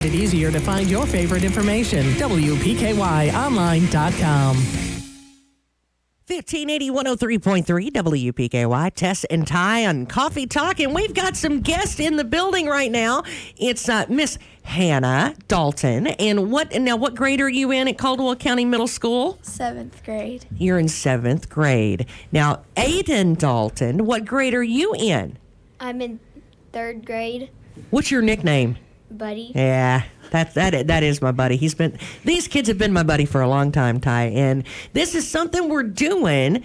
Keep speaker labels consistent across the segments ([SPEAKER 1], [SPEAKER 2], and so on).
[SPEAKER 1] It's easier to find your favorite information. WPKYonline.com.
[SPEAKER 2] 1580 103.3 WPKY, Tess and Ty on Coffee Talk, and we've got some guests in the building right now. It's Miss Hanna, Dalton, and what grade are you in at Caldwell County Middle School?
[SPEAKER 3] 7th grade.
[SPEAKER 2] You're in 7th grade. Now, Aiden, Dalton, what grade are you in?
[SPEAKER 3] I'm in 3rd grade.
[SPEAKER 2] What's your nickname?
[SPEAKER 3] Buddy.
[SPEAKER 2] Yeah, that is my buddy. These kids have been my buddy for a long time, Ty, and this is something we're doing,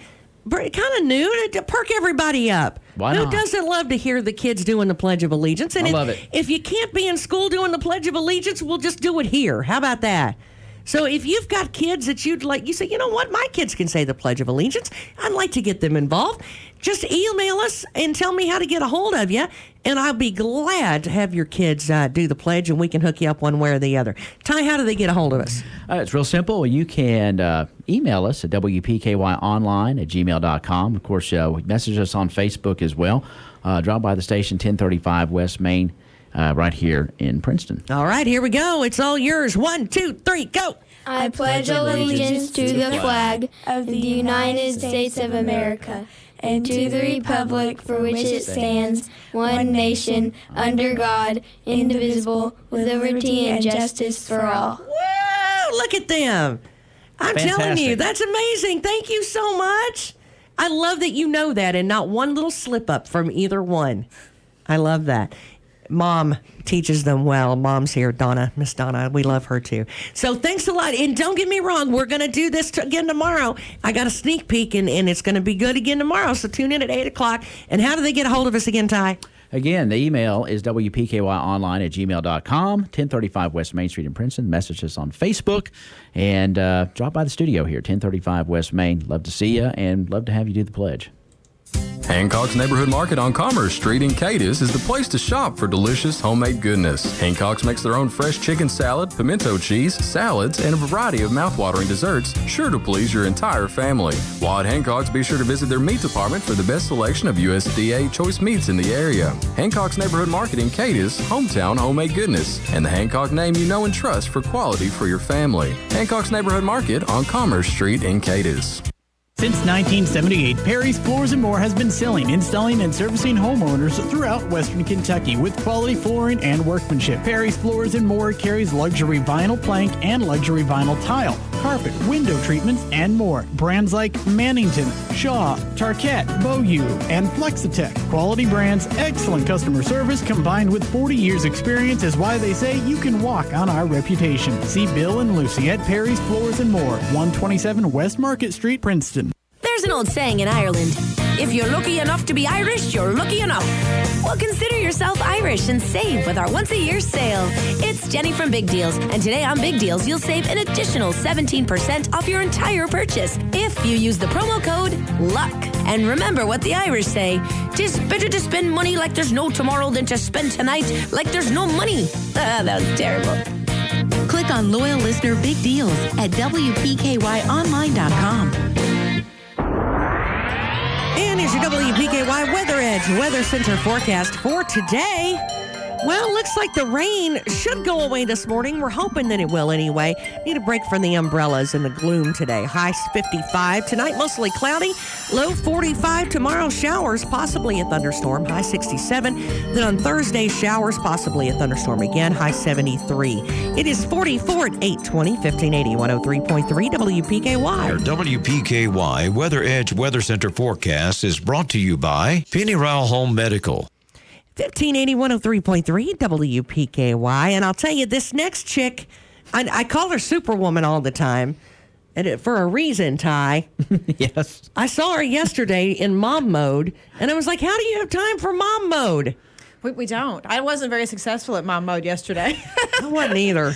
[SPEAKER 2] kind of new to perk everybody up.
[SPEAKER 4] Why not?
[SPEAKER 2] Who doesn't love to hear the kids doing the Pledge of Allegiance? And
[SPEAKER 4] I love it.
[SPEAKER 2] If you can't be in school doing the Pledge of Allegiance, we'll just do it here. How about that? So if you've got kids that you say, you know what, my kids can say the Pledge of Allegiance. I'd like to get them involved. Just email us and tell me how to get a hold of you, and I'll be glad to have your kids do the pledge, and we can hook you up one way or the other. Ty, how do they get a hold of us?
[SPEAKER 4] It's real simple. You can email us at wpkyonline@gmail.com. Of course, message us on Facebook as well. Drop by the station, 1035 West Main, right here in Princeton.
[SPEAKER 2] All right, here we go. It's all yours. 1, 2, 3, go.
[SPEAKER 3] I pledge allegiance to the flag of the United States of America and to the republic for which it stands, one nation, under God, indivisible, with liberty and justice for all.
[SPEAKER 2] Whoa, look at them. I'm telling you, that's amazing. Thank you so much. I love that you know that and not one little slip up from either one. I love that. Mom teaches them well. Mom's here, Donna, Miss Donna. We love her too. So thanks a lot. And don't get me wrong, we're going to do this again tomorrow. I got a sneak peek, and it's going to be good again tomorrow. So tune in at 8 o'clock. And how do they get a hold of us again, Ty?
[SPEAKER 4] Again, the email is wpkyonline@gmail.com, 1035 West Main Street in Princeton. Message us on Facebook, and drop by the studio here, 1035 West Main. Love to see you, and love to have you do the pledge.
[SPEAKER 5] Hancock's Neighborhood Market on Commerce Street in Cadiz is the place to shop for delicious homemade goodness. Hancock's makes their own fresh chicken salad, pimento cheese, salads, and a variety of mouthwatering desserts, sure to please your entire family. While at Hancock's, be sure to visit their meat department for the best selection of USDA choice meats in the area. Hancock's Neighborhood Market in Cadiz, hometown homemade goodness, and the Hancock name you know and trust for quality for your family. Hancock's Neighborhood Market on Commerce Street in Cadiz.
[SPEAKER 6] Since 1978, Perry's Floors & More has been selling, installing, and servicing homeowners throughout Western Kentucky with quality flooring and workmanship. Perry's Floors & More carries luxury vinyl plank and luxury vinyl tile, carpet, window treatments, and more. Brands like Mannington, Shaw, Tarkett, Beaulieu, and Flexitech. Quality brands, excellent customer service, combined with 40 years experience is why they say you can walk on our reputation. See Bill and Lucy at Perry's Floors & More, 127 West Market Street, Princeton.
[SPEAKER 7] There's an old saying in Ireland, if you're lucky enough to be Irish, you're lucky enough. Well, consider yourself Irish and save with our once-a-year sale. It's Jenny from Big Deals, and today on Big Deals, you'll save an additional 17% off your entire purchase if you use the promo code LUCK. And remember what the Irish say, 'tis better to spend money like there's no tomorrow than to spend tonight like there's no money. That was terrible.
[SPEAKER 8] Click on Loyal Listener Big Deals at WPKYonline.com.
[SPEAKER 2] And here's your WPKY Weather Edge Weather Center forecast for today. Well, looks like the rain should go away this morning. We're hoping that it will anyway. Need a break from the umbrellas and the gloom today. High 55. Tonight, mostly cloudy. Low 45. Tomorrow, showers, possibly a thunderstorm. High 67. Then on Thursday, showers, possibly a thunderstorm again. High 73. It is 44 at 8:20, 1580, 103.3 WPKY.
[SPEAKER 9] Your WPKY Weather Edge Weather Center forecast is brought to you by Penny Rowell Home Medical.
[SPEAKER 2] 1580, 103.3 WPKY. And I'll tell you, this next chick, I call her Superwoman all the time, and for a reason, Ty.
[SPEAKER 4] Yes.
[SPEAKER 2] I saw her yesterday in mom mode, and I was like, how do you have time for mom mode?
[SPEAKER 10] We don't. I wasn't very successful at mom mode yesterday.
[SPEAKER 2] I wasn't either.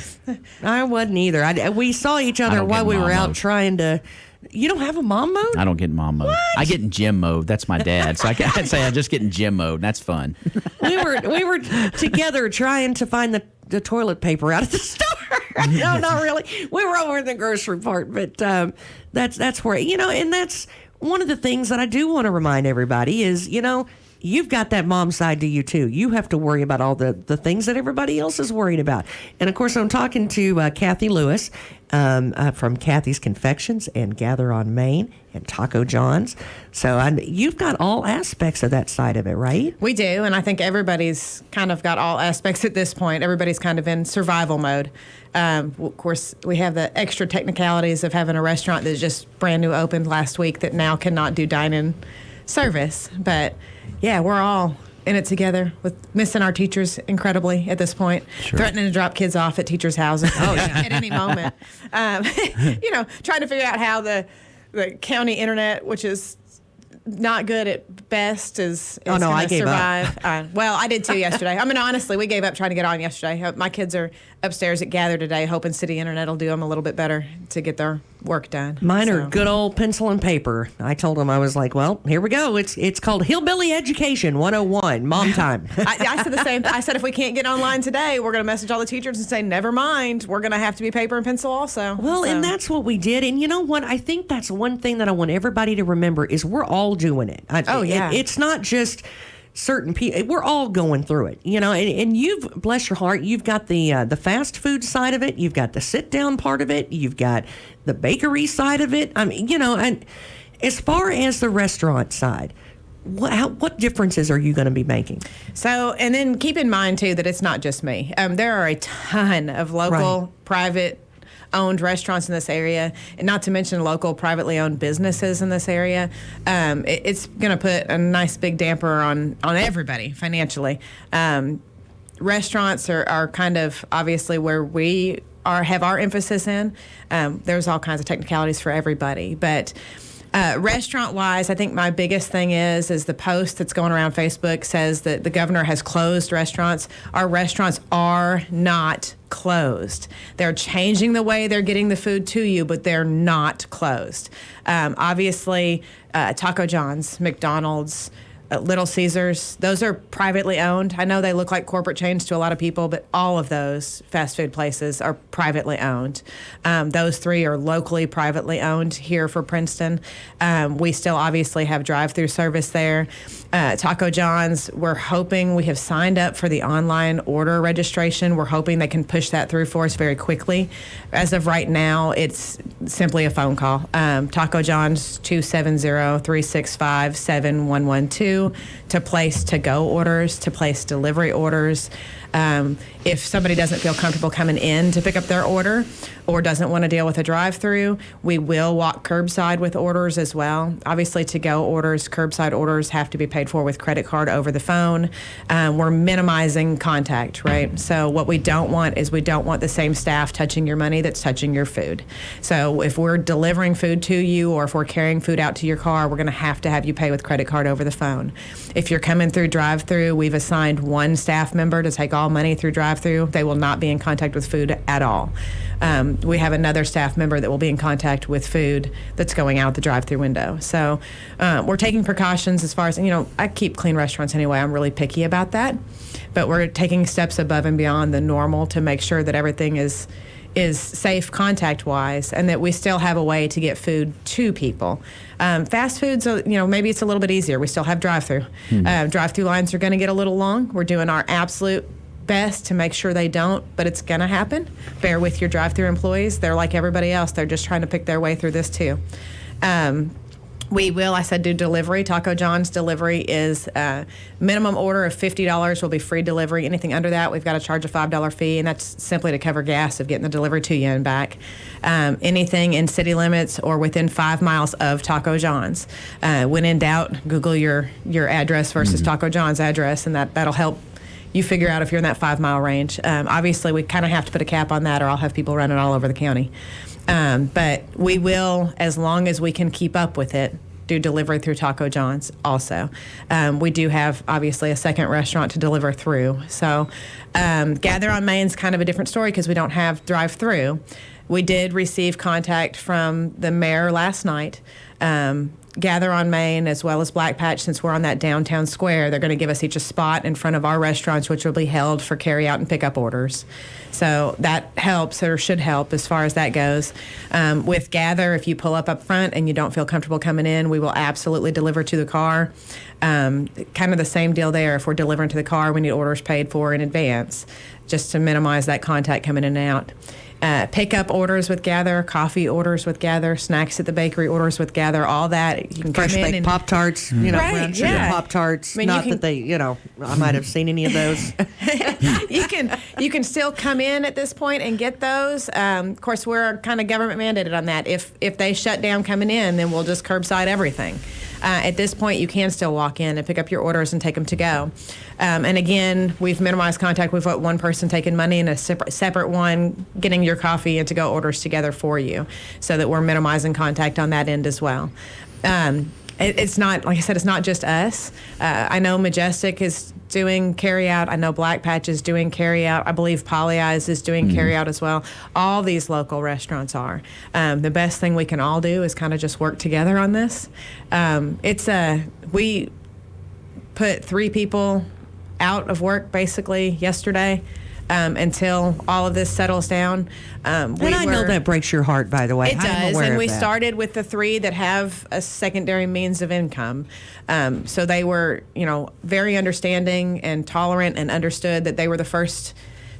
[SPEAKER 2] We saw each other while we were out trying to... You don't have a mom mode?
[SPEAKER 4] I don't get in mom mode.
[SPEAKER 2] What?
[SPEAKER 4] I get in gym mode. That's my dad. So I can't say I just get in gym mode. That's fun.
[SPEAKER 2] We were together trying to find the toilet paper out of the store. No, not really. We were over in the grocery part, but that's where, and that's one of the things that I do want to remind everybody is, you've got that mom side to you too. You have to worry about all the things that everybody else is worried about. And of course, I'm talking to Cathy Lewis from Cathy's Confections and Gather on Main and Taco John's. So you've got all aspects of that side of it, right?
[SPEAKER 10] We do, and I think everybody's kind of got all aspects at this point. Everybody's kind of in survival mode. Of course, we have the extra technicalities of having a restaurant that just brand new opened last week that now cannot do dine-in service. But yeah, we're all in it together with missing our teachers incredibly at this point, threatening to drop kids off at teachers' houses at any moment. Trying to figure out how the county internet, which is not good at best, is
[SPEAKER 2] I gave
[SPEAKER 10] survive.
[SPEAKER 2] up.
[SPEAKER 10] Well, I did too yesterday. I mean, honestly, we gave up trying to get on yesterday. My kids are upstairs at Gather today, hoping City Internet will do them a little bit better to get their work done.
[SPEAKER 2] Mine are good old pencil and paper. I told them, I was like, well, here we go. It's called Hillbilly Education 101, mom time.
[SPEAKER 10] I said the same. I said, if we can't get online today, we're going to message all the teachers and say, never mind. We're going to have to be paper and pencil also.
[SPEAKER 2] Well, and that's what we did. And you know what? I think that's one thing that I want everybody to remember is we're all doing it. It's not just certain people. We're all going through it, and you've, bless your heart, you've got the fast food side of it. You've got the sit down part of it. You've got the bakery side of it. I mean, and as far as the restaurant side, what differences are you going to be making?
[SPEAKER 10] So, and then keep in mind too that it's not just me. There are a ton of local private owned restaurants in this area, and not to mention local privately owned businesses in this area. It's going to put a nice big damper on everybody financially. Restaurants are kind of obviously where we have our emphasis in. There's all kinds of technicalities for everybody, but restaurant-wise, I think my biggest thing is the post that's going around Facebook says that the governor has closed restaurants. Our restaurants are not closed. They're changing the way they're getting the food to you, but they're not closed. Obviously, Taco John's, McDonald's, Little Caesars, those are privately owned. I know they look like corporate chains to a lot of people, but all of those fast food places are privately owned. Those three are locally privately owned here for Princeton. We still obviously have drive-through service there. Taco John's, we have signed up for the online order registration. We're hoping they can push that through for us very quickly. As of right now, it's simply a phone call. Taco John's 270-365-7112 to place to-go orders, to place delivery orders. If somebody doesn't feel comfortable coming in to pick up their order or doesn't want to deal with a drive-through, we will walk curbside with orders as well. Obviously, to-go orders, curbside orders have to be paid for with credit card over the phone. We're minimizing contact, right? So what we don't want is the same staff touching your money that's touching your food. So if we're delivering food to you or if we're carrying food out to your car, we're going to have you pay with credit card over the phone. If you're coming through drive-through, we've assigned one staff member to take all money through drive-through. They will not be in contact with food at all. We have another staff member that will be in contact with food that's going out the drive-through window. So we're taking precautions as far as, I keep clean restaurants anyway. I'm really picky about that. But we're taking steps above and beyond the normal to make sure that everything is safe contact-wise and that we still have a way to get food to people. Fast foods, maybe it's a little bit easier. We still have drive-through. Drive-through lines are going to get a little long. We're doing our absolute best to make sure they don't, but it's going to happen. Bear with your drive-through employees. They're like everybody else. They're just trying to pick their way through this too. We will, I said, do delivery. Taco John's delivery is minimum order of $50 will be free delivery. Anything under that, we've got to charge a $5 fee, and that's simply to cover gas of getting the delivery to you and back. Anything in city limits or within 5 miles of Taco John's. When in doubt, Google your address versus Taco John's address, and that'll help you figure out if you're in that 5 mile range. Obviously, we kind of have to put a cap on that or I'll have people running all over the county. But we will, as long as we can keep up with it, do delivery through Taco John's also. We do have, obviously, a second restaurant to deliver through. So Gather on Main's kind of a different story because we don't have drive-through. We did receive contact from the mayor last night Gather on Main as well as Black Patch, since we're on that downtown square, they're going to give us each a spot in front of our restaurants, which will be held for carry out and pickup orders. So that helps, or should help, as far as that goes. With Gather, if you pull up front and you don't feel comfortable coming in, we will absolutely deliver to the car. Kind of the same deal there. If we're delivering to the car, we need orders paid for in advance, just to minimize that contact coming in and out. Pickup orders with Gather, coffee orders with Gather, snacks at the bakery orders with Gather, all that. You can
[SPEAKER 2] Fresh
[SPEAKER 10] come in
[SPEAKER 2] baked
[SPEAKER 10] and
[SPEAKER 2] Pop-Tarts,
[SPEAKER 10] Right,
[SPEAKER 2] brown sugar
[SPEAKER 10] yeah.
[SPEAKER 2] Pop-Tarts.
[SPEAKER 10] I mean,
[SPEAKER 2] Not that they, I might have seen any of those.
[SPEAKER 10] you can still come in at this point and get those. Of course, we're kind of government mandated on that. If they shut down coming in, then we'll just curbside everything. At this point, you can still walk in and pick up your orders and take them to go. And again, we've minimized contact. We've got one person taking money and a separate one getting your coffee and to-go orders together for you, so that we're minimizing contact on that end as well. It's not, like I said, it's not just us. I know Majestic is doing carry-out. I know Black Patch is doing carry-out. I believe Polly Eyes is doing carry-out as well. All these local restaurants are. The best thing we can all do is kind of just work together on this. We put 3 people out of work basically yesterday. Until all of this settles down.
[SPEAKER 2] And I know that breaks your heart, by the way.
[SPEAKER 10] It
[SPEAKER 2] I'm
[SPEAKER 10] does,
[SPEAKER 2] aware
[SPEAKER 10] and
[SPEAKER 2] of
[SPEAKER 10] we
[SPEAKER 2] that.
[SPEAKER 10] started with the 3 that have a secondary means of income. So they were, very understanding and tolerant, and understood that they were the first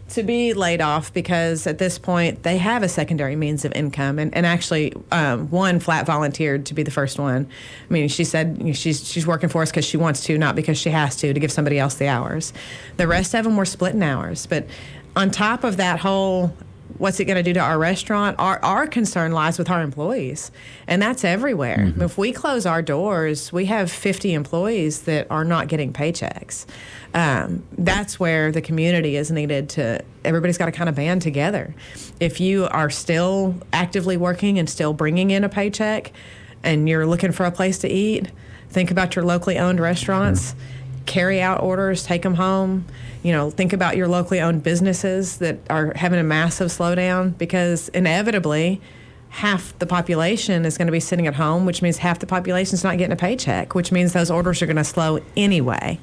[SPEAKER 10] to be laid off, because at this point they have a secondary means of income, and actually one flat volunteered to be the first one. I mean, she said she's working for us because she wants to, not because she has to give somebody else the hours. The rest of them were splitting hours. But on top of that whole, what's it going to do to our restaurant? Our concern lies with our employees, and that's everywhere. If we close our doors, we have 50 employees that are not getting paychecks. That's where the community is needed to. Everybody's got to kind of band together. If you are still actively working and still bringing in a paycheck, and you're looking for a place to eat, think about your locally owned restaurants. Carry out orders, take them home. Think about your locally owned businesses that are having a massive slowdown, because inevitably half the population is going to be sitting at home, which means half the population is not getting a paycheck, which means those orders are going to slow anyway.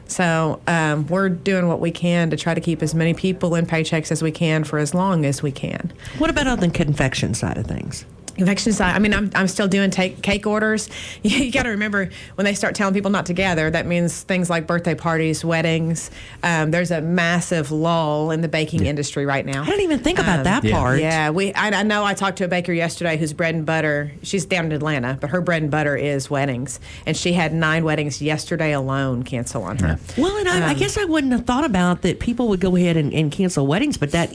[SPEAKER 10] So we're doing what we can to try to keep as many people in paychecks as we can for as long as we can.
[SPEAKER 2] What about on the confection side of things?
[SPEAKER 10] Confection side, I mean, I'm still doing cake orders. You got to remember, when they start telling people not to gather, that means things like birthday parties, weddings. There's a massive lull in the baking industry right now.
[SPEAKER 2] I didn't even think about that part.
[SPEAKER 10] Yeah, I know. I talked to a baker yesterday whose bread and butter, she's down in Atlanta, but her bread and butter is weddings, and she had 9 weddings yesterday alone cancel on her.
[SPEAKER 2] Well, and I guess I wouldn't have thought about that people would go ahead and cancel weddings, but that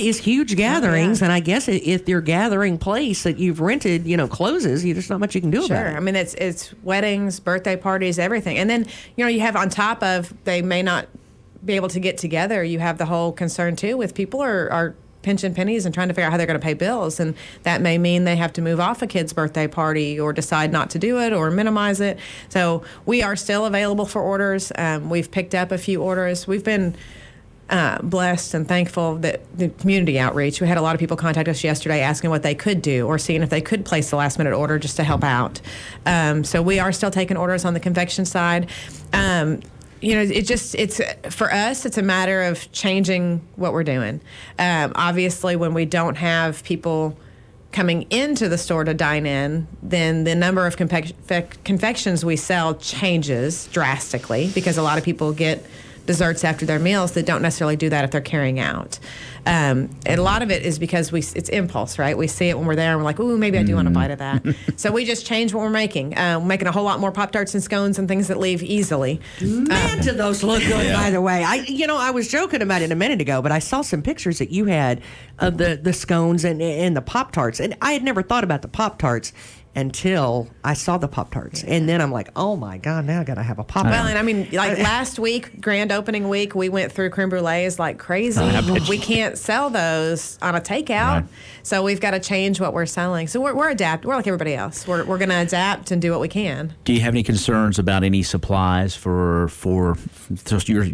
[SPEAKER 2] is huge gatherings, and I guess if your gathering place that you've rented, closes, there's not much you can do about it.
[SPEAKER 10] Sure. I mean, it's weddings, birthday parties, everything. And then, you have on top of, they may not be able to get together, you have the whole concern, too, with people are pinching pennies and trying to figure out how they're going to pay bills. And that may mean they have to move off a kid's birthday party, or decide not to do it, or minimize it. So we are still available for orders. We've picked up a few orders. We've been blessed and thankful that the community outreach. We had a lot of people contact us yesterday asking what they could do, or seeing if they could place the last minute order just to help out. So we are still taking orders on the confection side. It's for us, it's a matter of changing what we're doing. Obviously, when we don't have people coming into the store to dine in, then the number of confections we sell changes drastically, because a lot of people get desserts after their meals that don't necessarily do that if they're carrying out. And a lot of it is because it's impulse, right? We see it when we're there and we're like, ooh, maybe I do want a bite of that. So we just change what we're making. We're making a whole lot more Pop-Tarts and scones and things that leave easily.
[SPEAKER 2] Man, do those look good, by the way. I was joking about it a minute ago, but I saw some pictures that you had of the scones and the Pop-Tarts. And I had never thought about the Pop-Tarts until I saw the Pop-Tarts. And then I'm like, oh my God, now I got to have a Pop-Tart.
[SPEAKER 10] Well, and I mean, like last week, grand opening week, we went through creme brulees like crazy. We can't sell those on a takeout. Right. So we've got to change what we're selling. So we're adapt. We're like everybody else. We're going to adapt and do what we can.
[SPEAKER 4] Do you have any concerns about any supplies for just your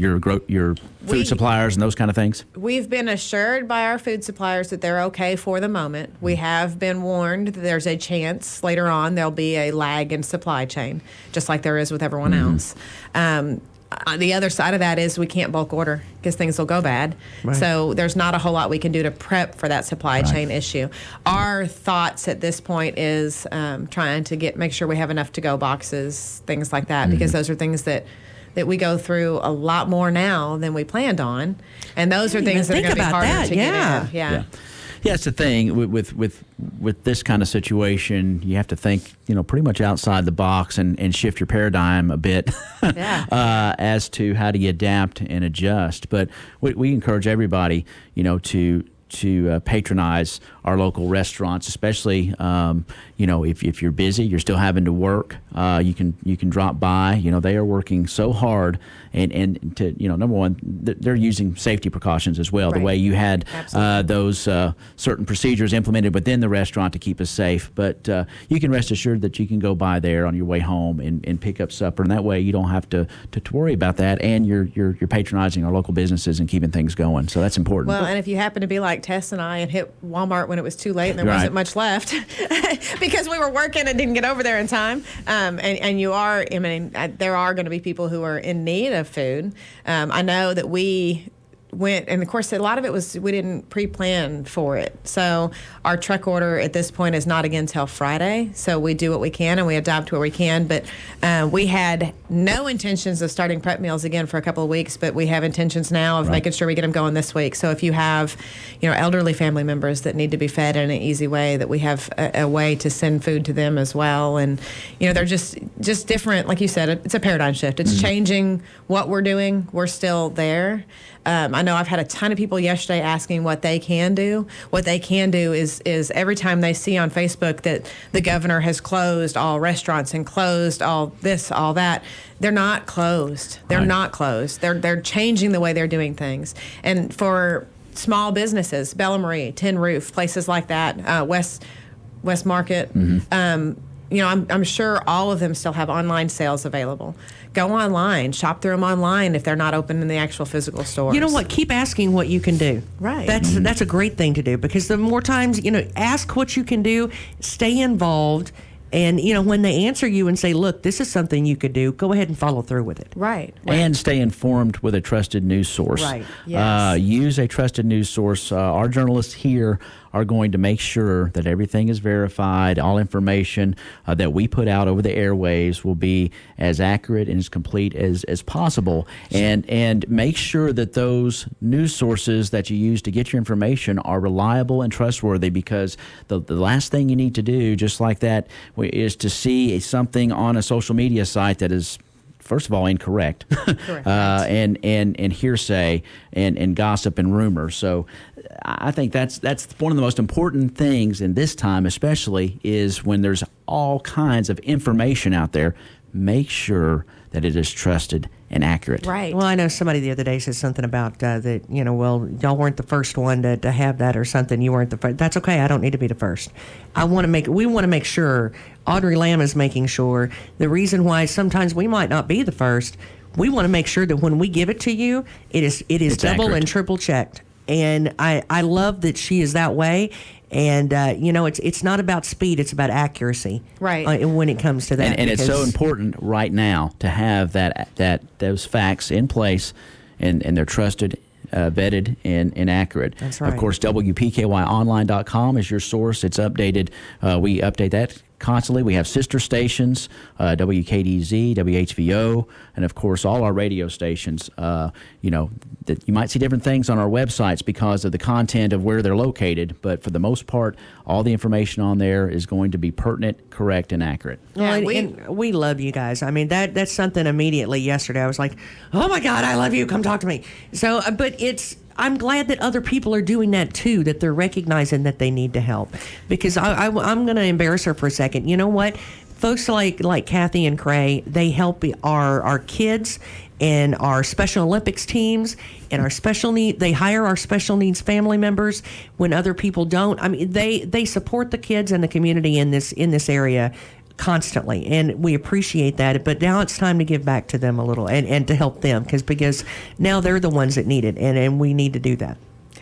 [SPEAKER 4] food suppliers and those kind of things?
[SPEAKER 10] We've been assured by our food suppliers that they're okay for the moment. We have been warned that there's a chance later on there'll be a lag in supply chain, just like there is with everyone else. On the other side of that is we can't bulk order because things will go bad. Right. So there's not a whole lot we can do to prep for that supply chain issue. Our thoughts at this point is trying to make sure we have enough to-go boxes, things like that, because those are things that we go through a lot more now than we planned on, and those are things that are going to be harder to get in. Yeah,
[SPEAKER 4] it's the thing with this kind of situation. You have to think, pretty much outside the box and shift your paradigm a bit as to how do you adapt and adjust. But we encourage everybody, to patronize our local restaurants, especially if you're busy, you're still having to work. You can drop by. They are working so hard, and to number one, they're using safety precautions as well. Right. The way you had those certain procedures implemented within the restaurant to keep us safe. But you can rest assured that you can go by there on your way home and pick up supper, and that way you don't have to worry about that, and you're patronizing our local businesses and keeping things going. So that's important.
[SPEAKER 10] Well, and if you happen to be like Tess and I and hit Walmart when it was too late and there wasn't much left because we were working and didn't get over there in time, and you are, there are going to be people who are in need of food. I know that we went, and of course a lot of it was we didn't pre-plan for it. So our truck order at this point is not again till Friday. So we do what we can and we adapt where we can. But we had no intentions of starting prep meals again for a couple of weeks, but we have intentions now of making sure we get them going this week. So if you have, elderly family members that need to be fed in an easy way, that we have a way to send food to them as well. And they're just different. Like you said, it's a paradigm shift. It's changing what we're doing. We're still there. I know I've had a ton of people yesterday asking what they can do. What they can do is every time they see on Facebook that the governor has closed all restaurants and closed all this, all that, they're not closed. They're not closed. They're changing the way they're doing things. And for small businesses, Bella Marie, Tin Roof, places like that, West Market, I'm sure all of them still have online sales available. Go online, shop through them online if they're not open in the actual physical stores.
[SPEAKER 2] You know what? Keep asking what you can do.
[SPEAKER 10] Right.
[SPEAKER 2] That's a great thing to do, because the more times, ask what you can do, stay involved, and, when they answer you and say, look, this is something you could do, go ahead and follow through with it.
[SPEAKER 10] Right.
[SPEAKER 4] And stay informed with a trusted news source.
[SPEAKER 2] Right. Yes.
[SPEAKER 4] Use a trusted news source. Our journalists here are going to make sure that everything is verified. All information that we put out over the airwaves will be as accurate and as complete as possible. And make sure that those news sources that you use to get your information are reliable and trustworthy, because the last thing you need to do, just like that, is to see something on a social media site that is, first of all, incorrect, and hearsay and gossip and rumor. So I think that's one of the most important things in this time, especially, is when there's all kinds of information out there, make sure that it is trusted and accurate.
[SPEAKER 2] Right. Well, I know somebody the other day said something about that, y'all weren't the first one to have that or something. You weren't the first. That's okay. I don't need to be the first. We want to make sure, Audrey Lamb is making sure, the reason why sometimes we might not be the first, we want to make sure that when we give it to you, it's double accurate and triple checked. And I love that she is that way. And, it's not about speed, it's about accuracy.
[SPEAKER 10] Right.
[SPEAKER 2] When it comes to that.
[SPEAKER 4] And it's so important right now to have those facts in place, and they're trusted, vetted, and accurate.
[SPEAKER 2] That's right.
[SPEAKER 4] Of course, WPKYonline.com is your source. It's updated. We update that constantly. We have sister stations, WKDZ, WHVO, and of course all our radio stations. That you might see different things on our websites because of the content of where they're located, but for the most part, all the information on there is going to be pertinent, correct, and accurate.
[SPEAKER 2] Yeah, and we love you guys. I mean, that's something immediately yesterday. I was like, oh my God, I love you. Come talk to me. So, but I'm glad that other people are doing that too, that they're recognizing that they need to help. Because I'm going to embarrass her for a second. You know what? Folks like Cathy and Cray, they help our kids and our Special Olympics teams and our they hire our special needs family members when other people don't. I mean, they support the kids and the community in this area constantly, and we appreciate that. But now it's time to give back to them a little and to help them, because now they're the ones that need it, and we need to do that.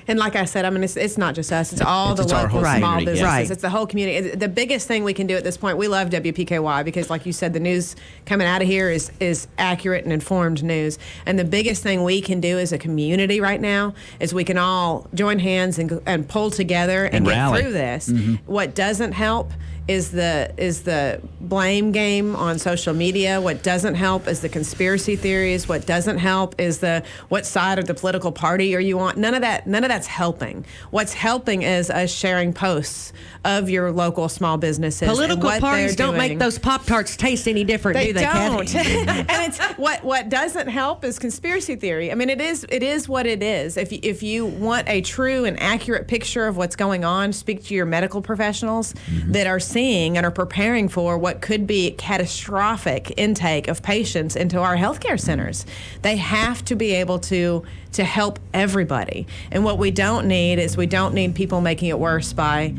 [SPEAKER 10] And like I said, I mean, it's not just us. It's all the
[SPEAKER 4] our
[SPEAKER 10] local
[SPEAKER 4] whole
[SPEAKER 10] small
[SPEAKER 4] community,
[SPEAKER 10] businesses.
[SPEAKER 4] yeah.
[SPEAKER 2] Right.
[SPEAKER 10] It's the whole community. The biggest thing we can do at this point, we love WPKY because, like you said, the news coming out of here is accurate and informed news. And the biggest thing we can do as a community right now is we can all join hands and pull together and get
[SPEAKER 4] rally.
[SPEAKER 10] through this. What doesn't help is the blame game on social media. What doesn't help is the conspiracy theories. What doesn't help is what side of the political party are you on. None of that's helping. What's helping is us sharing posts of your local small businesses.
[SPEAKER 2] Political
[SPEAKER 10] and what
[SPEAKER 2] parties
[SPEAKER 10] they're
[SPEAKER 2] don't
[SPEAKER 10] doing.
[SPEAKER 2] make those Pop-Tarts taste any different,
[SPEAKER 10] They
[SPEAKER 2] do they,
[SPEAKER 10] don't.
[SPEAKER 2] Cathy?
[SPEAKER 10] And it's what doesn't help is conspiracy theory. I mean, it is what it is. If you want a true and accurate picture of what's going on, speak to your medical professionals that are seeing and are preparing for what could be catastrophic intake of patients into our healthcare centers. They have to be able to help everybody. And what we don't need is people making it worse by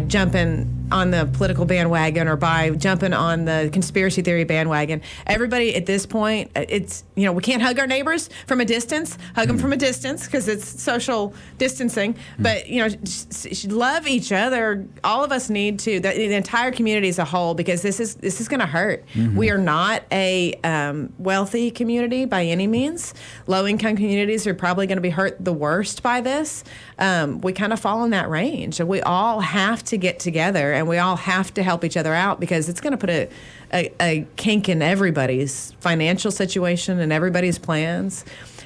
[SPEAKER 10] jumping on the political bandwagon or by jumping on the conspiracy theory bandwagon. Everybody at this point, it's, we can't hug our neighbors from a distance, hug them from a distance because it's social distancing, but, love each other. All of us need to, the entire community as a whole, because this is going to hurt. We are not a wealthy community by any means. Low-income communities are probably going to be hurt the worst by this. We kind of fall in that range, and we all have to get together and we all have to help each other out because it's going to put a kink in everybody's financial situation and everybody's plans.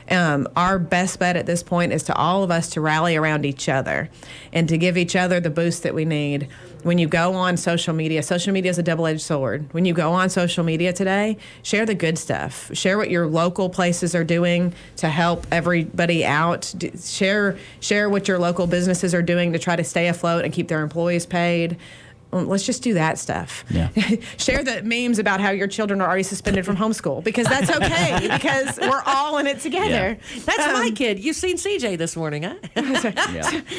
[SPEAKER 10] Our best bet at this point is to all of us to rally around each other and to give each other the boost that we need. When you go on social media is a double-edged sword. When you go on social media today, share the good stuff. Share what your local places are doing to help everybody out. Share what your local businesses are doing to try to stay afloat and keep their employees paid. Let's just do that stuff.
[SPEAKER 4] Yeah.
[SPEAKER 10] Share the memes about how your children are already suspended from homeschool because that's okay because we're all in it together.
[SPEAKER 4] Yeah.
[SPEAKER 2] That's my kid. You've seen CJ this morning, huh?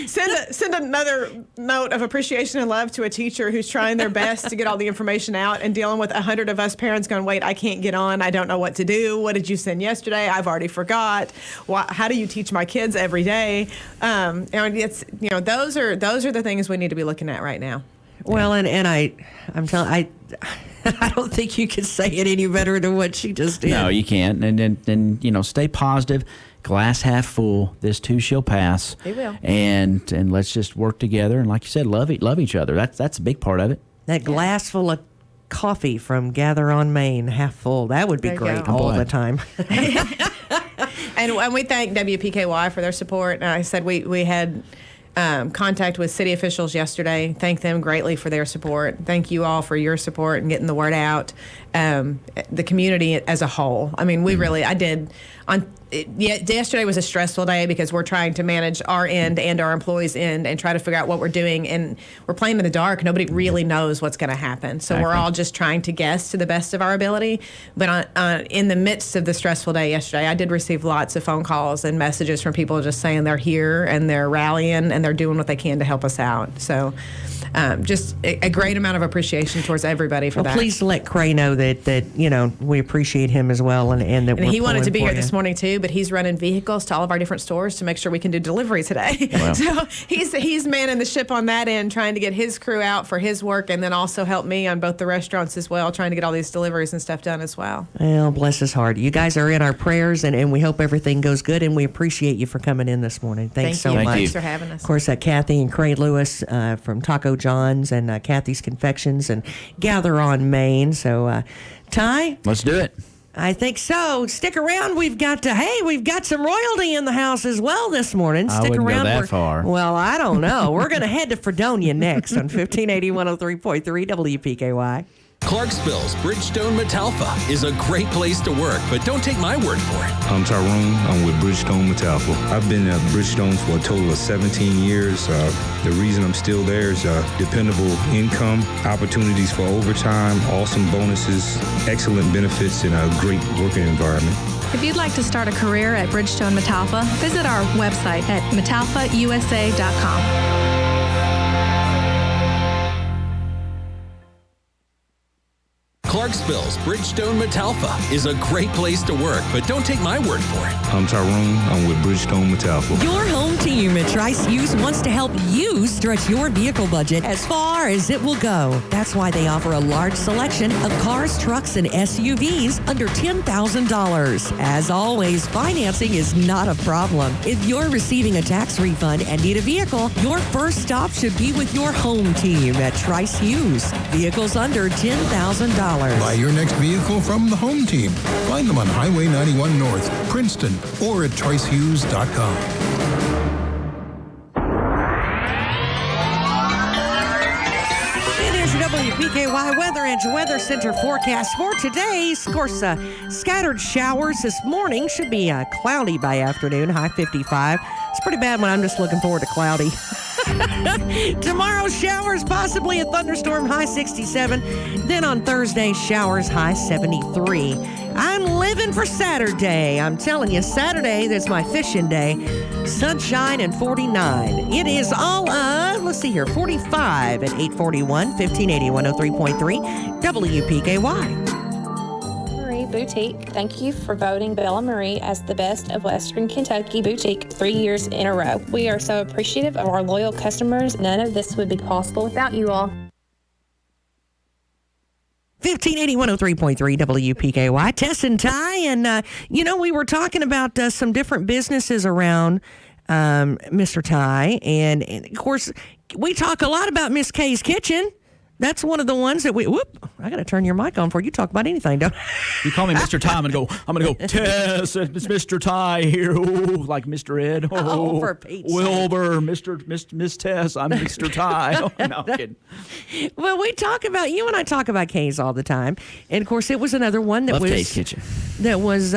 [SPEAKER 10] Send another note of appreciation and love to a teacher who's trying their best to get all the information out and dealing with 100 of us parents going, wait, I can't get on. I don't know what to do. What did you send yesterday? I've already forgot. How do you teach my kids every day? And it's those are the things we need to be looking at right now.
[SPEAKER 2] Well, and I'm telling I don't think you can say it any better than what she just did.
[SPEAKER 4] No, you can't. And stay positive. Glass half full. This too shall pass.
[SPEAKER 10] It will.
[SPEAKER 4] And let's just work together. And like you said, love each other. That's a big part of it.
[SPEAKER 2] That glass full of coffee from Gather on Main, half full. That would be great all the time.
[SPEAKER 10] And we thank WPKY for their support. And I said we had contact with city officials yesterday. Thank them greatly for their support. Thank you all for your support and getting the word out. The community as a whole. I mean, yesterday was a stressful day because we're trying to manage our end and our employees' end and try to figure out what we're doing. And we're playing in the dark. Nobody really knows what's going to happen. So we're all just trying to guess to the best of our ability. But in the midst of the stressful day yesterday, I did receive lots of phone calls and messages from people just saying they're here and they're rallying and they're doing what they can to help us out. So just a great amount of appreciation towards everybody for that.
[SPEAKER 2] Please let Cray know that we appreciate him as well and that
[SPEAKER 10] And he wanted to be here
[SPEAKER 2] this
[SPEAKER 10] this morning too, but he's running vehicles to all of our different stores to make sure we can do delivery today.
[SPEAKER 4] Wow.
[SPEAKER 10] So he's manning the ship on that end, trying to get his crew out for his work, and then also help me on both the restaurants as well, trying to get all these deliveries and stuff done as well.
[SPEAKER 2] Well, bless his heart. You guys are in our prayers, and we hope everything goes good, and we appreciate you for coming in this morning. Thanks so much.
[SPEAKER 10] Thanks for having us.
[SPEAKER 2] Of course, Cathy and Cray Lewis from Taco John's and Cathy's Confections and Gather on Main. So, Ty?
[SPEAKER 4] Let's do it.
[SPEAKER 2] I think so. Stick around. We've got some royalty in the house as well this morning. Stick
[SPEAKER 4] I wouldn't
[SPEAKER 2] around.
[SPEAKER 4] go that far.
[SPEAKER 2] Well, I don't know. We're going to head to Fredonia next on 1580 103.3 WPKY.
[SPEAKER 11] Clarksville's Bridgestone Metalfa is a great place to work, but don't take my word for it.
[SPEAKER 12] I'm Tyrone. I'm with Bridgestone Metalfa. I've been at Bridgestone for a total of 17 years. The reason I'm still there is dependable income, opportunities for overtime, awesome bonuses, excellent benefits, and a great working environment.
[SPEAKER 13] If you'd like to start a career at Bridgestone Metalfa, visit our website at metalfausa.com.
[SPEAKER 11] Clarksville's Bridgestone Metalfa is a great place to work, but don't take my word for it.
[SPEAKER 12] I'm Tyrone. I'm with Bridgestone Metalfa.
[SPEAKER 2] Your home team at Trice Hughes wants to help you stretch your vehicle budget as far as it will go. That's why they offer a large selection of cars, trucks, and SUVs under $10,000. As always, financing is not a problem. If you're receiving a tax refund and need a vehicle, your first stop should be with your home team at Trice Hughes. Vehicles under $10,000.
[SPEAKER 14] Buy your next vehicle from the home team. Find them on Highway 91 North, Princeton, or at tricehughes.com.
[SPEAKER 2] WPKY Weather Edge Weather Center forecast for today. Of course, scattered showers this morning. Should be cloudy by afternoon, high 55. It's pretty bad when I'm just looking forward to cloudy. Tomorrow, showers, possibly a thunderstorm, high 67. Then on Thursday, showers, high 73. I'm living for Saturday. I'm telling you, Saturday, that's my fishing day. Sunshine and 49. It is all, let's see here, 45 at 841, 1580, 103.3, WPKY.
[SPEAKER 15] Boutique. Thank you for voting Bella Marie as the best of Western Kentucky boutique 3 years in a row. We are so appreciative of our loyal customers. None of this would be possible without you all.
[SPEAKER 2] 1580, 103.3 WPKY. Tess and Ty. And, we were talking about some different businesses around Mr. Ty. And, of course, we talk a lot about Miss Kay's Kitchen. That's one of the ones that I got to turn your mic on before you talk about anything, don't
[SPEAKER 4] You call me Mr. Ty, I'm going to go, Tess, it's Mr. Ty here. Ooh, like Mr. Ed.
[SPEAKER 2] Oh, for Pete's
[SPEAKER 4] Wilbur, Miss Tess, I'm Mr. Ty. Oh, no, I'm kidding.
[SPEAKER 2] Well, you and I talk about Kay's all the time. And, of course, it was another one that
[SPEAKER 4] Love
[SPEAKER 2] was
[SPEAKER 4] Kay's Kitchen.
[SPEAKER 2] That was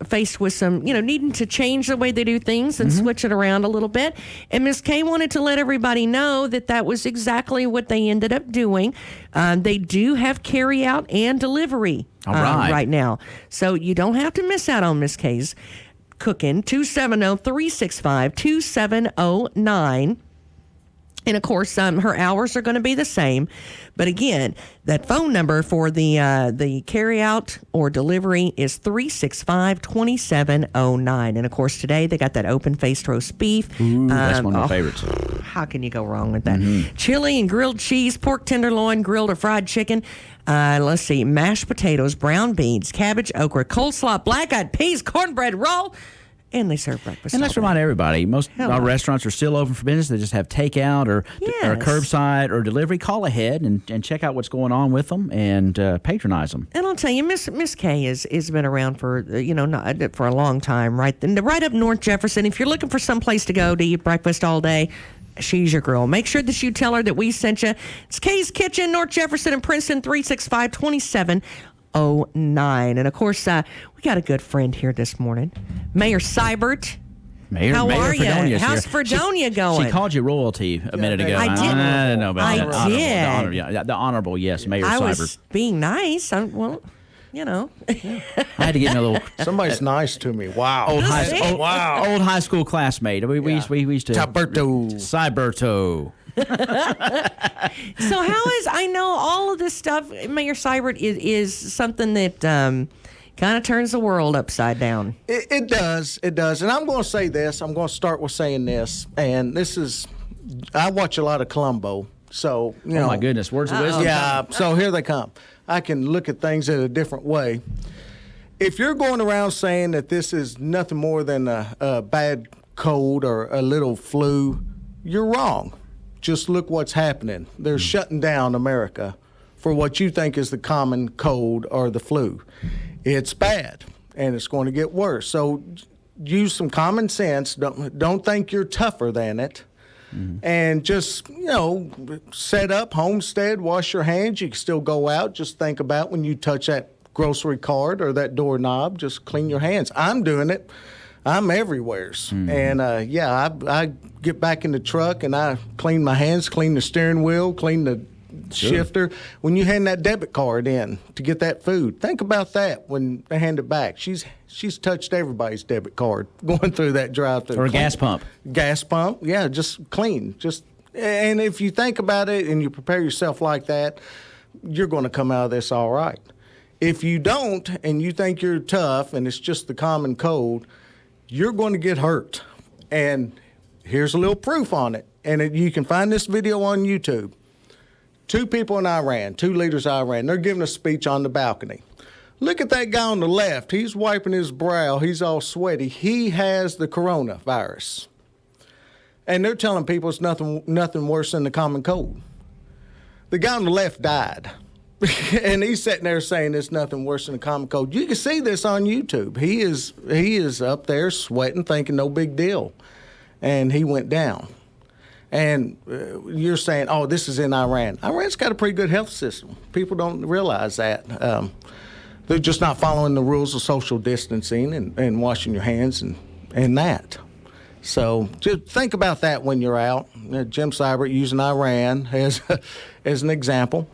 [SPEAKER 2] faced with some, needing to change the way they do things and switch it around a little bit. And Miss Kay wanted to let everybody know that was exactly what they ended up doing. They do have carry out and delivery right now. So you don't have to miss out on Miss Kay's cooking. 270-365-2709. And, of course, her hours are going to be the same. But, again, that phone number for the carry-out or delivery is 365-2709. And, of course, today they got that open-faced roast beef.
[SPEAKER 4] Ooh, that's one of my favorites.
[SPEAKER 2] How can you go wrong with that? Chili and grilled cheese, pork tenderloin, grilled or fried chicken. Let's see, mashed potatoes, brown beans, cabbage, okra, coleslaw, black-eyed peas, cornbread roll. And they serve breakfast.
[SPEAKER 4] And let's remind everybody, most of our restaurants are still open for business. They just have takeout or curbside or delivery. Call ahead and check out what's going on with them and patronize them.
[SPEAKER 2] And I'll tell you, Miss Kay has been around for, for a long time, right? And right up North Jefferson. If you're looking for some place to go to eat breakfast all day, she's your girl. Make sure that you tell her that we sent you. It's Kay's Kitchen, North Jefferson and Princeton, 365-2709. And, of course, we got a good friend here this morning, Mayor Seibert.
[SPEAKER 4] How
[SPEAKER 2] are
[SPEAKER 4] Fredonia
[SPEAKER 2] you? How's Fredonia going?
[SPEAKER 4] She called you royalty a minute ago.
[SPEAKER 2] I did.
[SPEAKER 4] I know about that.
[SPEAKER 2] I did.
[SPEAKER 4] The honorable, yes, Mayor
[SPEAKER 2] I
[SPEAKER 4] Seibert.
[SPEAKER 2] was being nice.
[SPEAKER 4] I had to get in a little.
[SPEAKER 16] Somebody's nice to me. Wow.
[SPEAKER 4] Old high school classmate. We used to. Seiberto.
[SPEAKER 2] So I know all of this stuff, Mayor Seibert, is something that kind of turns the world upside down.
[SPEAKER 16] It does. And I'm going to say this. I'm going to start with saying this. And this is, I watch a lot of Columbo. So,
[SPEAKER 4] oh my goodness, words of wisdom.
[SPEAKER 16] Yeah, so here they come. I can look at things in a different way. If you're going around saying that this is nothing more than a bad cold or a little flu, you're wrong. Just look what's happening. They're shutting down America for what you think is the common cold or the flu. It's bad, and it's going to get worse. So use some common sense. Don't think you're tougher than it. And just, set up, homestead, wash your hands. You can still go out. Just think about when you touch that grocery cart or that doorknob, just clean your hands. I'm doing it. I'm everywheres. And, I get back in the truck and I clean my hands, clean the steering wheel, clean the shifter. When you hand that debit card in to get that food, think about that when they hand it back. She's touched everybody's debit card going through that drive-thru.
[SPEAKER 4] Or a gas pump.
[SPEAKER 16] Gas pump, yeah, just clean. And if you think about it and you prepare yourself like that, you're going to come out of this all right. If you don't, and you think you're tough and it's just the common cold, you're going to get hurt. And here's a little proof on it. And you can find this video on YouTube. 2 people in Iran, 2 leaders of Iran, they're giving a speech on the balcony. Look at that guy on the left. He's wiping his brow. He's all sweaty. He has the coronavirus. And they're telling people it's nothing worse than the common cold. The guy on the left died. And he's sitting there saying it's nothing worse than the common cold. You can see this on YouTube. He is up there sweating, thinking no big deal. And he went down. And you're saying, oh, this is in Iran. Iran's got a pretty good health system. People don't realize that. They're just not following the rules of social distancing and washing your hands and that. So just think about that when you're out. Jim Seibert using Iran as an example.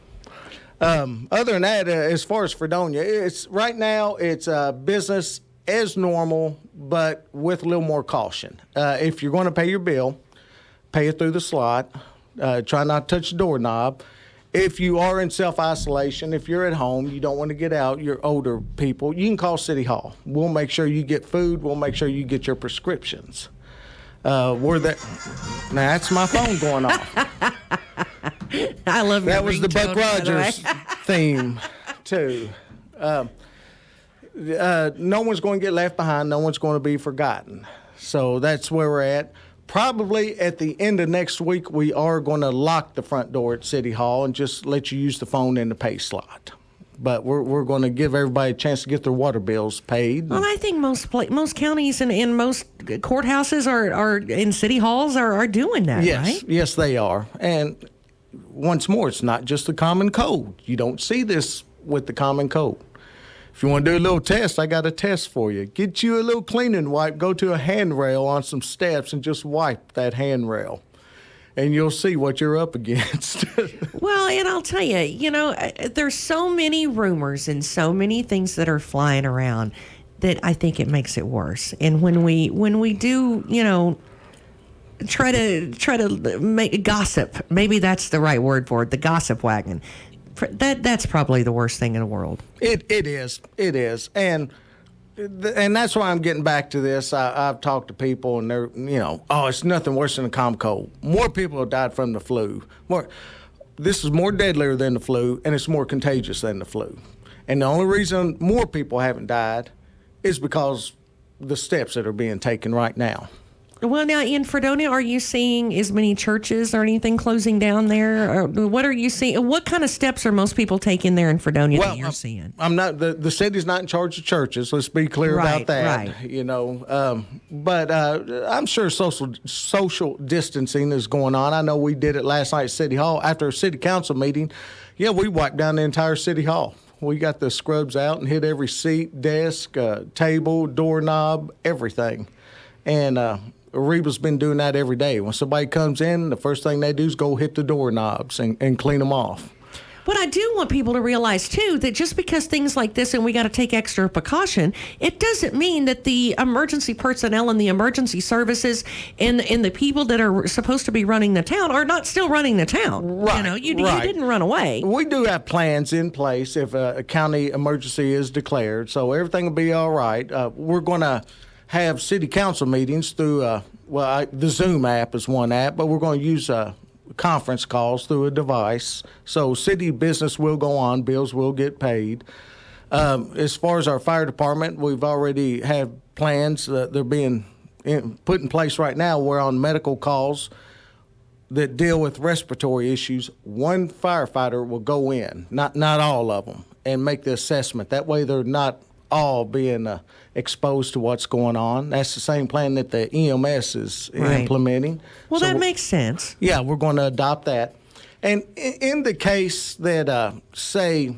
[SPEAKER 16] Other than that, as far as Fredonia, right now it's business as normal, but with a little more caution. If you're going to pay your bill, pay it through the slot. Try not to touch the doorknob. If you are in self-isolation, if you're at home, you don't want to get out, you're older people, you can call City Hall. We'll make sure you get food. We'll make sure you get your prescriptions. Now, that's my phone going off.
[SPEAKER 2] I love
[SPEAKER 16] that. Was the Buck Rogers theme, too. No one's going to get left behind. No one's going to be forgotten. So that's where we're at. Probably at the end of next week, we are going to lock the front door at City Hall and just let you use the phone in the pay slot. But we're going to give everybody a chance to get their water bills paid.
[SPEAKER 2] Well, I think most counties and most courthouses are in city halls are doing that, right?
[SPEAKER 16] Yes, they are. And once more, it's not just the common cold. You don't see this with the common cold. If you want to do a little test, I got a test for you. Get you a little cleaning wipe, go to a handrail on some steps and just wipe that handrail. And you'll see what you're up against.
[SPEAKER 2] Well, and I'll tell you, there's so many rumors and so many things that are flying around that I think it makes it worse. And when we do, try to make gossip, maybe that's the right word for it, the gossip wagon. That's probably the worst thing in the world. It is, and that's why I'm getting back to this. I've talked to people, and they're it's nothing worse than a common cold. More people have died from the flu. This is more deadlier than the flu, and it's more contagious than the flu. And the only reason more people haven't died is because the steps that are being taken right now. Well, now in Fredonia, are you seeing as many churches or anything closing down there? Or what are you seeing? What kind of steps are most people taking there in Fredonia that you're seeing?
[SPEAKER 16] I'm not the city's not in charge of churches. Let's be clear about that. Right. But I'm sure social distancing is going on. I know we did it last night at City Hall after a city council meeting. Yeah, we wiped down the entire City Hall. We got the scrubs out and hit every seat, desk, table, doorknob, everything, and. Reba's been doing that every day. When somebody comes in, the first thing they do is go hit the doorknobs and clean them off.
[SPEAKER 2] But I do want people to realize, too, that just because things like this and we got to take extra precaution, it doesn't mean that the emergency personnel and the emergency services and the people that are supposed to be running the town are not still running the town.
[SPEAKER 16] Right.
[SPEAKER 2] You didn't run away.
[SPEAKER 16] We do have plans in place if a county emergency is declared, so everything will be all right. We're going to have city council meetings through, the Zoom app is one app, but we're going to use conference calls through a device. So city business will go on, bills will get paid. As far as our fire department, we've already had plans that they're being put in place right now. We're on medical calls that deal with respiratory issues. One firefighter will go in, not all of them, and make the assessment. That way they're not all being exposed to what's going on. That's the same plan that the EMS is implementing.
[SPEAKER 2] Well, so that makes sense.
[SPEAKER 16] Yeah, we're going to adopt that. And in the case that, say,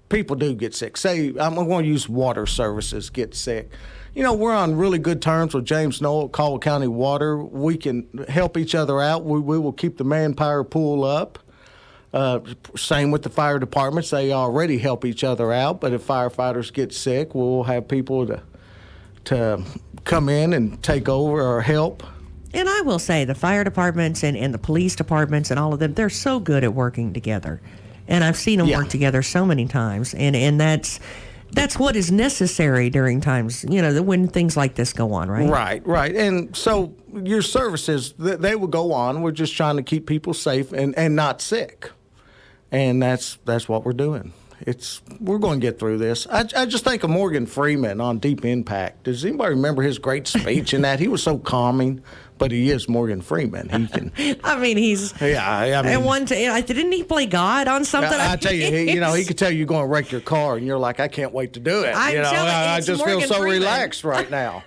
[SPEAKER 16] people do get sick, say, I'm going to use water services get sick. We're on really good terms with James Knoll at Caldwell County Water. We can help each other out. We will keep the manpower pool up. Same with the fire departments. They already help each other out, but if firefighters get sick, we'll have people to come in and take over or help.
[SPEAKER 2] And I will say the fire departments and the police departments and all of them, they're so good at working together. And I've seen them
[SPEAKER 16] Yeah.
[SPEAKER 2] work together so many times. And that's what is necessary during times, when things like this go on, right?
[SPEAKER 16] Right. And so your services, they will go on. We're just trying to keep people safe and not sick. And that's what we're doing. We're going to get through this. I just think of Morgan Freeman on Deep Impact. Does anybody remember his great speech in that? He was so calming, but he is Morgan Freeman. He can.
[SPEAKER 2] I mean, he's.
[SPEAKER 16] Yeah, I mean.
[SPEAKER 2] And didn't he play God on something?
[SPEAKER 16] I tell you, he could tell you you're going to wreck your car, and you're like, I can't wait to do it. I just feel so relaxed right now.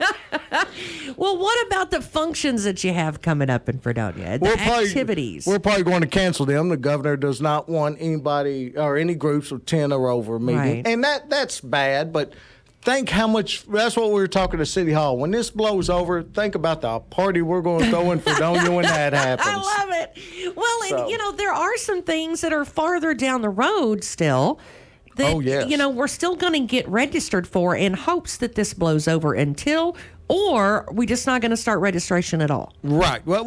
[SPEAKER 2] Well, what about the functions that you have coming up in Fredonia? The activities.
[SPEAKER 16] We're probably going to cancel them. The governor does not want anybody or any groups of 10 or over meeting.
[SPEAKER 2] Right.
[SPEAKER 16] And that's bad, but think how much, that's what we were talking to City Hall. When this blows over, think about the party we're going to throw in Fredonia when that happens.
[SPEAKER 2] I love it. Well, and there are some things that are farther down the road still. That, we're still going to get registered for in hopes that this blows over or we're just not going to start registration at all.
[SPEAKER 16] Right. Well,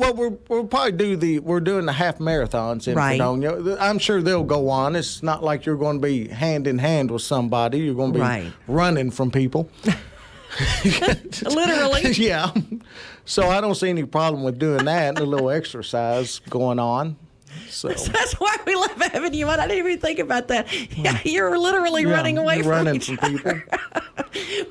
[SPEAKER 16] we'll probably we're doing the half marathons in Fredonia. I'm sure they'll go on. It's not like you're going to be hand in hand with somebody. You're going to be running from people.
[SPEAKER 2] Literally.
[SPEAKER 16] Yeah. So I don't see any problem with doing that. A little exercise going on. So
[SPEAKER 2] that's why we love having you on. I didn't even think about that. Yeah, you're literally running away from
[SPEAKER 16] people.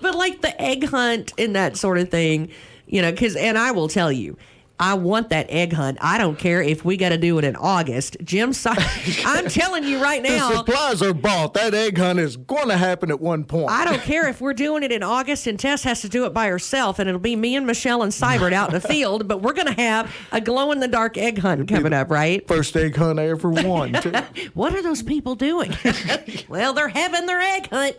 [SPEAKER 2] But like the egg hunt and that sort of thing, and I will tell you, I want that egg hunt. I don't care if we got to do it in August. I'm telling you right now.
[SPEAKER 16] The supplies are bought. That egg hunt is going to happen at one point.
[SPEAKER 2] I don't care if we're doing it in August and Tess has to do it by herself, and it'll be me and Michelle and Seibert out in the field, but we're going to have a glow-in-the-dark egg hunt coming up, right?
[SPEAKER 16] First egg hunt I ever won, too.
[SPEAKER 2] What are those people doing? Well, they're having their egg hunt.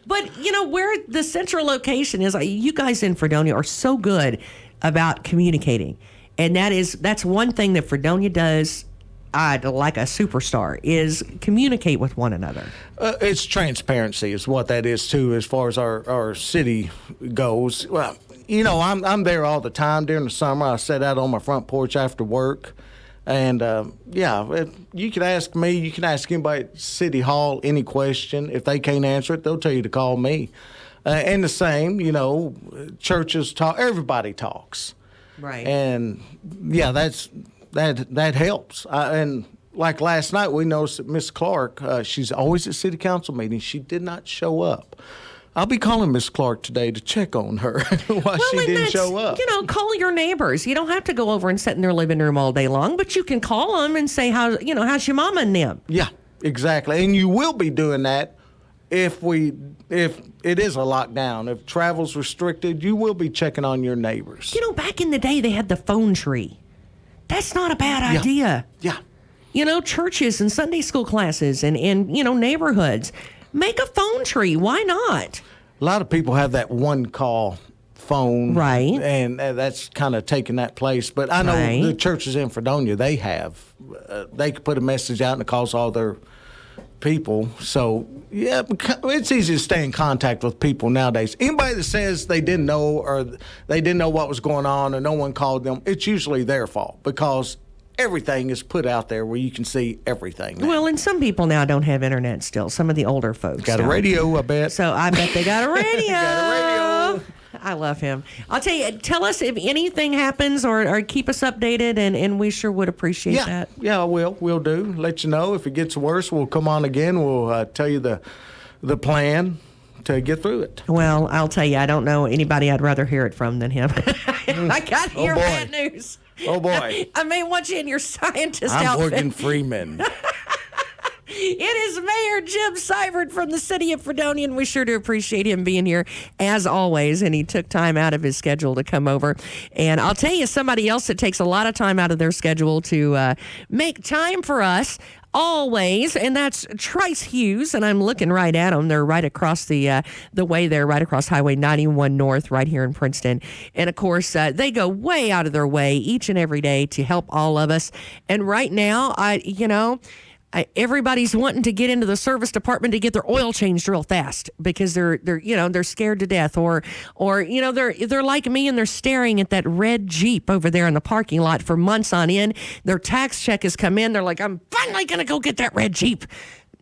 [SPEAKER 2] But, where the central location is, you guys in Fredonia are so good about communicating. And that's one thing that Fredonia does like a superstar is communicate with one another.
[SPEAKER 16] It's transparency is what that is too, as far as our city goes. Well, I'm there all the time during the summer. I sit out on my front porch after work. And you can ask me, you can ask anybody at City Hall any question. If they can't answer it, they'll tell you to call me. And the same, churches talk, everybody talks.
[SPEAKER 2] Right.
[SPEAKER 16] And that helps. And like last night, we noticed that Miss Clark, she's always at city council meetings. She did not show up. I'll be calling Miss Clark today to check on her why she didn't show up.
[SPEAKER 2] Call your neighbors. You don't have to go over and sit in their living room all day long, but you can call them and say, how's your mama and them?
[SPEAKER 16] Yeah, exactly. And you will be doing that if it is a lockdown. If travel's restricted, you will be checking on your neighbors.
[SPEAKER 2] Back in the day, they had the phone tree. That's not a bad idea.
[SPEAKER 16] Yeah.
[SPEAKER 2] Churches and Sunday school classes and neighborhoods. Make a phone tree. Why not?
[SPEAKER 16] A lot of people have that one-call phone.
[SPEAKER 2] Right.
[SPEAKER 16] And that's kind of taking that place. But I know the churches in Fredonia, they could put a message out and it calls all their people. So, yeah, it's easy to stay in contact with people nowadays. Anybody that says they didn't know or they didn't know what was going on or no one called them, it's usually their fault because everything is put out there where you can see everything now.
[SPEAKER 2] Well, and some people now don't have internet still. Some of the older folks
[SPEAKER 16] got a radio, I bet.
[SPEAKER 2] So I bet they got a radio.
[SPEAKER 16] Got a radio.
[SPEAKER 2] I love him. I'll tell you, tell us if anything happens or keep us updated, and we sure would appreciate that.
[SPEAKER 16] Yeah, we'll do. Let you know. If it gets worse, we'll come on again. We'll tell you the plan to get through it.
[SPEAKER 2] Well, I'll tell you, I don't know anybody I'd rather hear it from than him. I got to hear bad news.
[SPEAKER 16] Oh, boy.
[SPEAKER 2] I may want you in your scientist
[SPEAKER 16] I'm
[SPEAKER 2] outfit.
[SPEAKER 16] Morgan Freeman.
[SPEAKER 2] It is Mayor Jim Seibert from the city of Fredonia, and we sure do appreciate him being here as always, and he took time out of his schedule to come over. And I'll tell you, somebody else that takes a lot of time out of their schedule to make time for us always, and that's Trice Hughes, and I'm looking right at them. They're right across the way there, right across Highway 91 North, right here in Princeton. And of course, they go way out of their way each and every day to help all of us. And right now, everybody's wanting to get into the service department to get their oil changed real fast because they're scared to death, or they're like me and they're staring at that red Jeep over there in the parking lot for months on end. Their tax check has come in. They're like, I'm finally going to go get that red Jeep.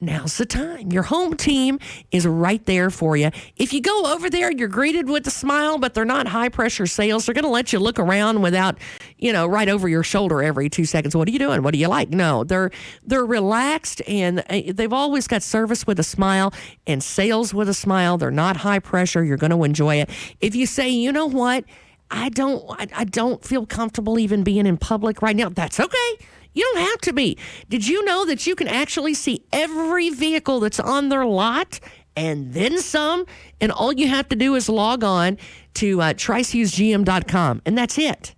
[SPEAKER 2] Now's the time. Your home team is right there for you. If you go over there, you're greeted with a smile, but they're not high-pressure sales. They're going to let you look around without, right over your shoulder every 2 seconds. What are you doing? What do you like? No, they're relaxed, and they've always got service with a smile and sales with a smile. They're not high pressure. You're going to enjoy it. If you say, you know what, I don't feel comfortable even being in public right now, that's okay. You don't have to be. Did you know that you can actually see every vehicle that's on their lot and then some? And all you have to do is log on to TriceHughesGM.com, and that's it.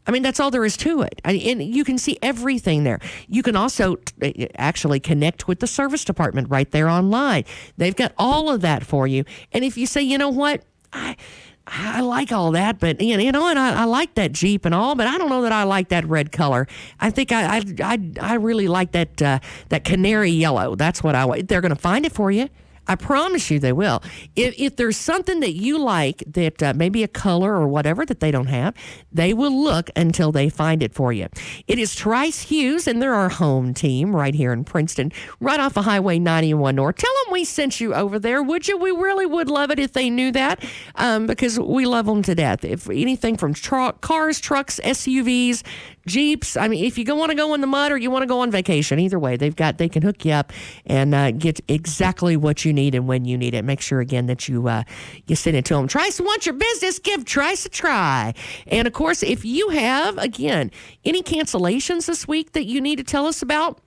[SPEAKER 2] I mean, that's all there is to it. And you can see everything there. You can also actually connect with the service department right there online. They've got all of that for you. And if you say, you know what, I like all that, but and I like that Jeep and all, but I don't know that I like that red color. I think I really like that canary yellow. That's what I like. They're going to find it for you. I promise you they will. If there's something that you like that maybe a color or whatever that they don't have, they will look until they find it for you. It is Trice Hughes, and they're our home team right here in Princeton, right off of Highway 91 North. Tell them we sent you over there, would you? We really would love it if they knew that, because we love them to death. If anything from cars, trucks, SUVs, Jeeps. I mean, if you want to go in the mud or you want to go on vacation, either way, they can hook you up and get exactly what you need and when you need it. Make sure again that you send it to them. Trice wants your business. Give Trice a try. And of course, if you have again any cancellations this week that you need to tell us about,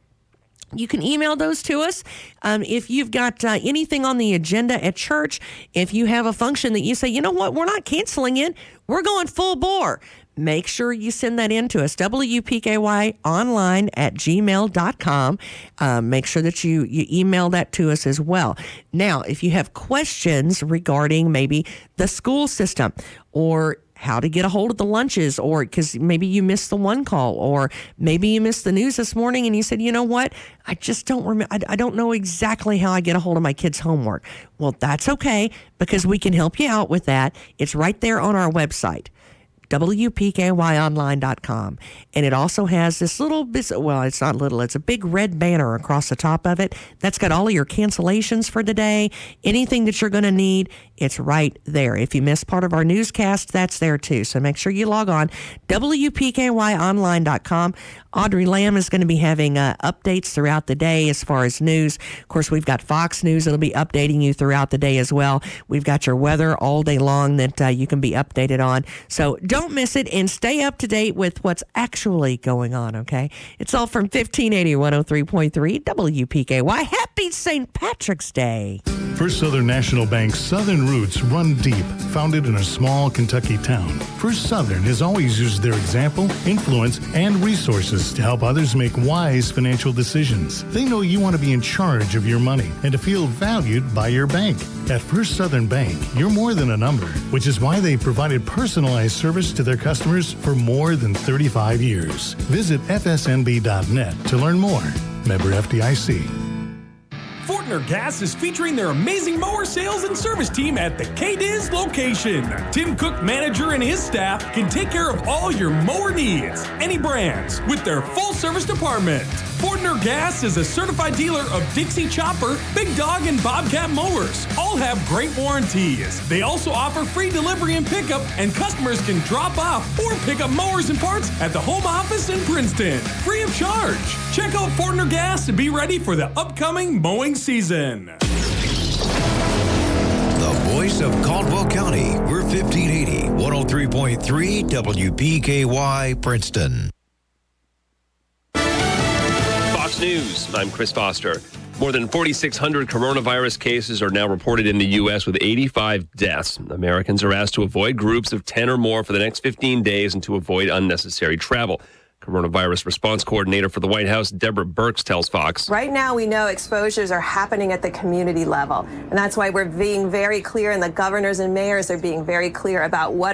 [SPEAKER 2] you can email those to us. If you've got anything on the agenda at church, if you have a function that you say, you know what, we're not canceling it, we're going full bore. Make sure you send that in to us, WPKYonline@gmail.com. Make sure that you email that to us as well. Now, if you have questions regarding maybe the school system or how to get a hold of the lunches, or because maybe you missed the one call, or maybe you missed the news this morning and you said, you know what, I just don't remember. I don't know exactly how I get a hold of my kids' homework. Well, that's okay, because we can help you out with that. It's right there on our website, WPKYonline.com. And it also has this little bit, well, it's not little, it's a big red banner across the top of it. That's got all of your cancellations for the day, anything that you're going to need, it's right there. If you missed part of our newscast, that's there too. So make sure you log on, WPKYonline.com. Audrey Lamb is going to be having updates throughout the day as far as news. Of course, we've got Fox News that'll be updating you throughout the day as well. We've got your weather all day long that you can be updated on. So don't miss it and stay up to date with what's actually going on, okay? It's all from 1580 103.3 WPKY. Happy St. Patrick's Day.
[SPEAKER 17] First Southern National Bank's Southern roots run deep. Founded in a small Kentucky town, First Southern has always used their example, influence, and resources to help others make wise financial decisions. They know you want to be in charge of your money and to feel valued by your bank. At First Southern Bank, you're more than a number, which is why they've provided personalized service to their customers for more than 35 years. Visit fsnb.net to learn more. Member FDIC.
[SPEAKER 18] Fortner Gas is featuring their amazing mower sales and service team at the KDIZ location. Tim Cook, manager, and his staff can take care of all your mower needs, any brands, with their full service department. Fortner Gas is a certified dealer of Dixie Chopper, Big Dog, and Bobcat mowers. All have great warranties. They also offer free delivery and pickup, and customers can drop off or pick up mowers and parts at the home office in Princeton, free of charge. Check out Fortner Gas to be ready for the upcoming mowing season.
[SPEAKER 9] The voice of Caldwell County. We're 1580, 103.3 WPKY Princeton.
[SPEAKER 19] Fox News, I'm Chris Foster. More than 4,600 coronavirus cases are now reported in the U.S. with 85 deaths. Americans are asked to avoid groups of 10 or more for the next 15 days and to avoid unnecessary travel. Coronavirus response coordinator for the White House, Deborah Birx, tells Fox.
[SPEAKER 20] Right now, we know exposures are happening at the community level. And that's why we're being very clear, and the governors and mayors are being very clear about what